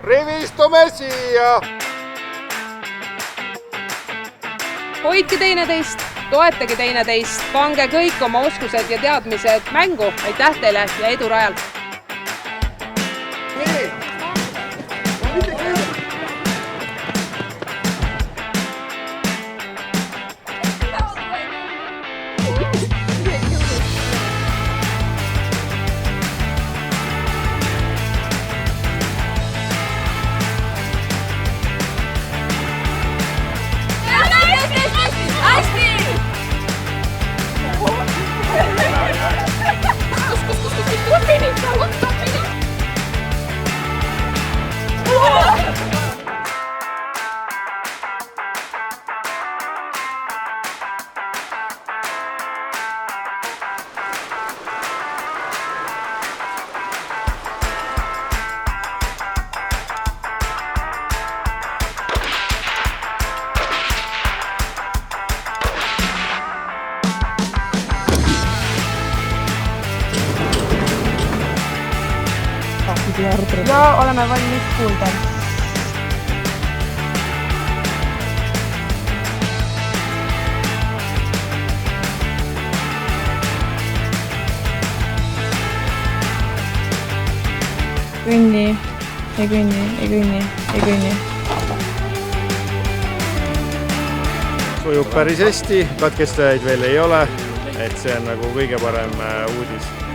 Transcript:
rivistume siia. Hoidke teineteist, toetage teineteist, pange kõik oma oskused ja teadmised mängu. Aitäh teile ja edu rajal! Ja oleme valmis kuulda. Kõnni, ei kõnni, ei kõnni, ei kõnni. Sujub päris hästi, katkestajaid veel ei ole, et see on nagu kõige parem uudis.